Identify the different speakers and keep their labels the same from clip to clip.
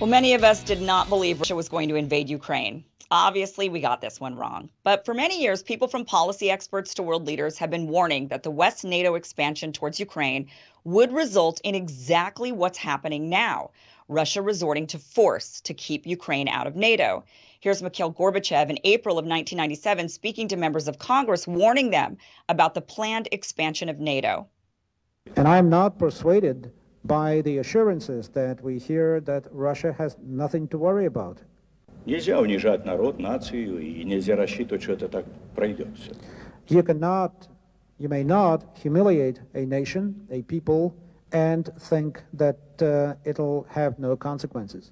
Speaker 1: Well, many of us did not believe Russia was going to invade Ukraine. Obviously, we got this one wrong. But for many years, people from policy experts to world leaders have been warning that the West's NATO expansion towards Ukraine would result in exactly what's happening now, Russia resorting to force to keep Ukraine out of NATO. Here's Mikhail Gorbachev in April of 1997 speaking to members of Congress, warning them about the planned expansion of NATO.
Speaker 2: And I'm not persuaded by the assurances that we hear that Russia has nothing to worry about.
Speaker 3: Нельзя унижать народ, нацию, и нельзя рассчитывать, что это так пройдет все.
Speaker 2: You may not humiliate a nation, a people, and think that it'll have no consequences.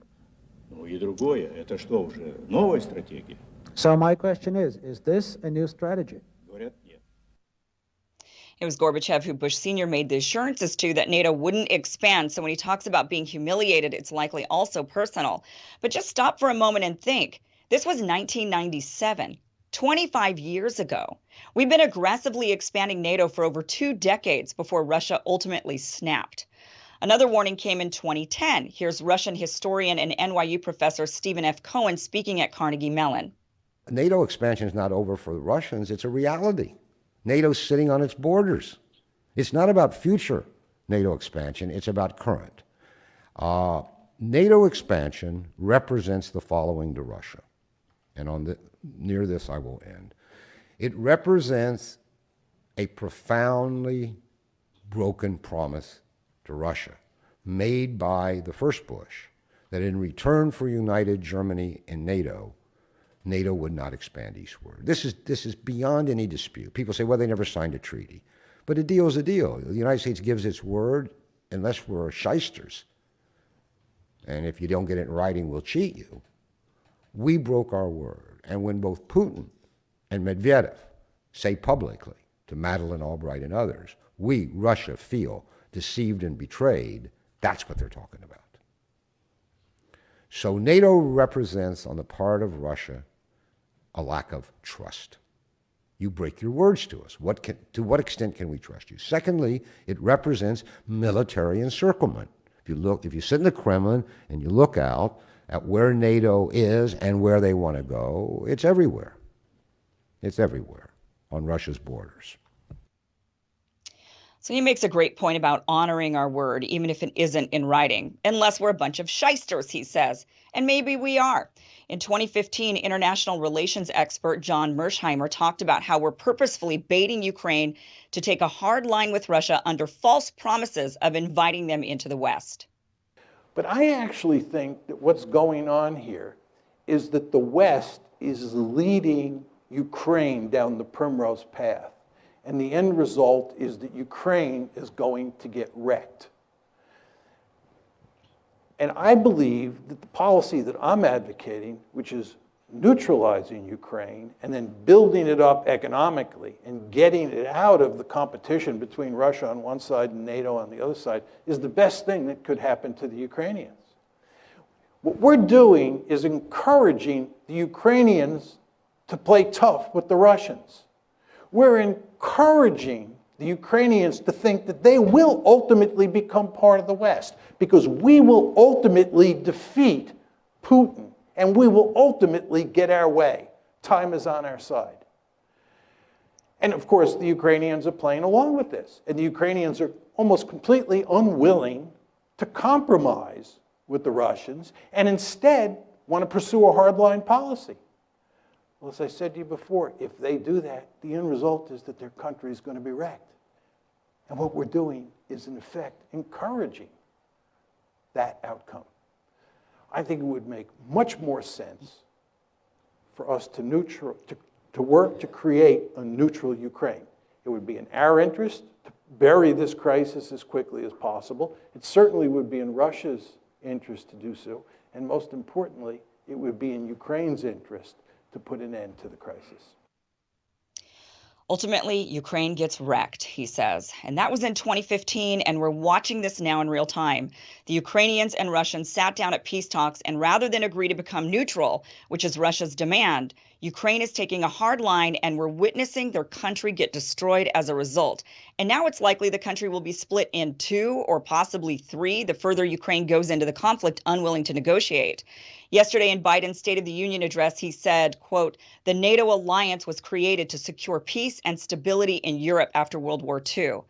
Speaker 3: Ну и другое, это что уже, новая стратегия?
Speaker 2: So my question is this a new strategy?
Speaker 3: Говорят, нет.
Speaker 1: It was Gorbachev who Bush Sr. made the assurances to that NATO wouldn't expand. So when he talks about being humiliated, it's likely also personal. But just stop for a moment and think. This was 1997, 25 years ago. We've been aggressively expanding NATO for over 2 decades before Russia ultimately snapped. Another warning came in 2010. Here's Russian historian and NYU professor Stephen F. Cohen speaking at Carnegie Mellon.
Speaker 4: NATO expansion is not over for the Russians. It's a reality. NATO's sitting on its borders. It's not about future NATO expansion. It's about current. NATO expansion represents the following to Russia. And near this I will end. It represents a profoundly broken promise to Russia made by the first Bush that in return for united Germany and NATO would not expand eastward. This is beyond any dispute. People say, well, they never signed a treaty. But a deal is a deal. The United States gives its word unless we're shysters. And if you don't get it in writing, we'll cheat you. We broke our word. And when both Putin and Medvedev say publicly to Madeleine Albright and others, we, Russia, feel deceived and betrayed, that's what they're talking about. So NATO represents, on the part of Russia, a lack of trust. You break your words to us. To what extent can we trust you? Secondly, it represents military encirclement. If you sit in the Kremlin and you look out at where NATO is and where they want to go, it's everywhere. It's everywhere on Russia's borders.
Speaker 1: So he makes a great point about honoring our word, even if it isn't in writing, unless we're a bunch of shysters, he says. And maybe we are. In 2015, international relations expert John Mersheimer talked about how we're purposefully baiting Ukraine to take a hard line with Russia under false promises of inviting them into the West.
Speaker 5: But I actually think that what's going on here is that the West is leading Ukraine down the primrose path. And the end result is that Ukraine is going to get wrecked. And I believe that the policy that I'm advocating, which is neutralizing Ukraine and then building it up economically and getting it out of the competition between Russia on one side and NATO on the other side, is the best thing that could happen to the Ukrainians. What we're doing is encouraging the Ukrainians to play tough with the Russians. We're encouraging the Ukrainians to think that they will ultimately become part of the West, because we will ultimately defeat Putin and we will ultimately get our way. Time is on our side. And of course, the Ukrainians are playing along with this. And the Ukrainians are almost completely unwilling to compromise with the Russians and instead want to pursue a hardline policy. Well, as I said to you before, if they do that, the end result is that their country is going to be wrecked. And what we're doing is, in effect, encouraging that outcome. I think it would make much more sense for us to work to create a neutral Ukraine. It would be in our interest to bury this crisis as quickly as possible. It certainly would be in Russia's interest to do so. And most importantly, it would be in Ukraine's interest to put an end to the crisis.
Speaker 1: Ultimately, Ukraine gets wrecked, he says. And that was in 2015, and we're watching this now in real time. The Ukrainians and Russians sat down at peace talks, and rather than agree to become neutral, which is Russia's demand, Ukraine is taking a hard line, and we're witnessing their country get destroyed as a result. And now it's likely the country will be split in two or possibly three the further Ukraine goes into the conflict, unwilling to negotiate. Yesterday in Biden's State of the Union address, he said, quote, "The NATO alliance was created to secure peace and stability in Europe after World War II."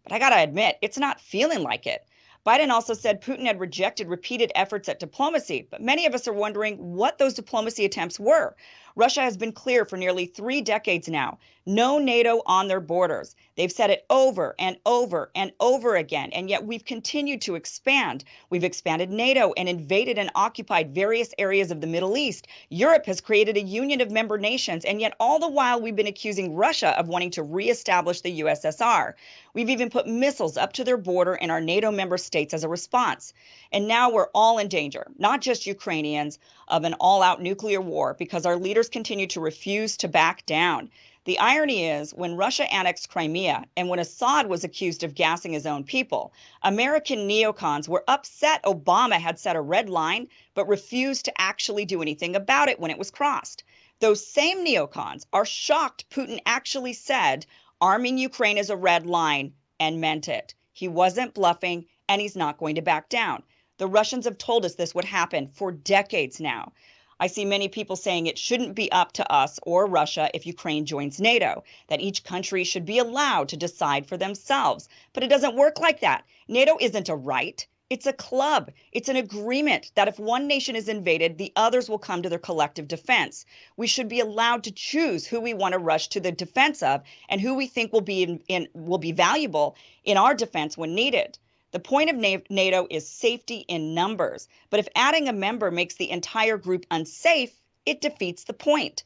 Speaker 1: But I got to admit, it's not feeling like it. Biden also said Putin had rejected repeated efforts at diplomacy, but many of us are wondering what those diplomacy attempts were. Russia has been clear for nearly 3 decades now. No NATO on their borders. They've said it over and over and over again, and yet we've continued to expand. We've expanded NATO and invaded and occupied various areas of the Middle East. Europe has created a union of member nations, and yet all the while we've been accusing Russia of wanting to reestablish the USSR. We've even put missiles up to their border in our NATO member states as a response. And now we're all in danger, not just Ukrainians, of an all-out nuclear war because our leaders continue to refuse to back down. The irony is, when Russia annexed Crimea and when Assad was accused of gassing his own people, American neocons were upset Obama had set a red line, but refused to actually do anything about it when it was crossed. Those same neocons are shocked Putin actually said arming Ukraine is a red line and meant it. He wasn't bluffing, and he's not going to back down. The Russians have told us this would happen for decades now. I see many people saying it shouldn't be up to us or Russia if Ukraine joins NATO, that each country should be allowed to decide for themselves. But it doesn't work like that. NATO isn't a right. It's a club. It's an agreement that if one nation is invaded, the others will come to their collective defense. We should be allowed to choose who we want to rush to the defense of and who we think will be valuable in our defense when needed. The point of NATO is safety in numbers, but if adding a member makes the entire group unsafe, it defeats the point.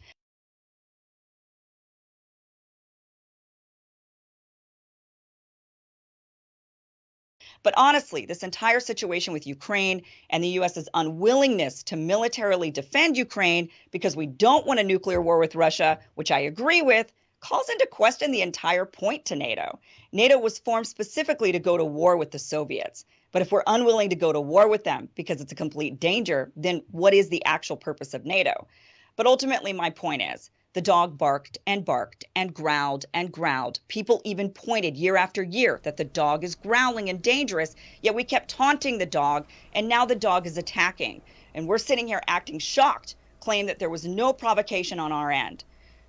Speaker 1: But honestly, this entire situation with Ukraine and the U.S.'s unwillingness to militarily defend Ukraine because we don't want a nuclear war with Russia, which I agree with, calls into question the entire point to NATO. NATO was formed specifically to go to war with the Soviets. But if we're unwilling to go to war with them because it's a complete danger, then what is the actual purpose of NATO? But ultimately, my point is, the dog barked and barked and growled and growled. People even pointed year after year that the dog is growling and dangerous, yet we kept taunting the dog, and now the dog is attacking. And we're sitting here acting shocked, claiming that there was no provocation on our end.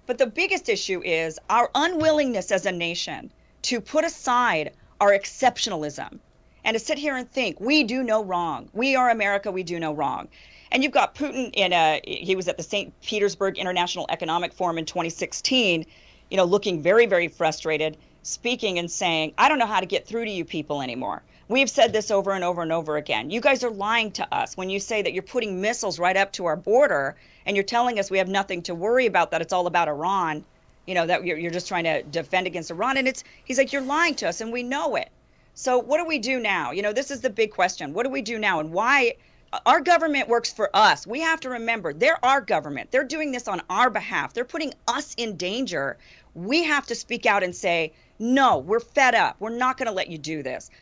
Speaker 1: But the biggest issue is our unwillingness as a nation to put aside our exceptionalism and to sit here and think we do no wrong. We are America, we do no wrong. And you've got Putin he was at the St. Petersburg International Economic Forum in 2016, looking very, very frustrated, speaking and saying, I don't know how to get through to you people anymore. We've said this over and over and over again. You guys are lying to us when you say that you're putting missiles right up to our border and you're telling us we have nothing to worry about, that it's all about Iran, that you're just trying to defend against Iran. And he's like, you're lying to us and we know it. So what do we do now? This is the big question. What do we do now? And why? Our government works for us. We have to remember they're our government. They're doing this on our behalf. They're putting us in danger. We have to speak out and say, no, we're fed up. We're not going to let you do this.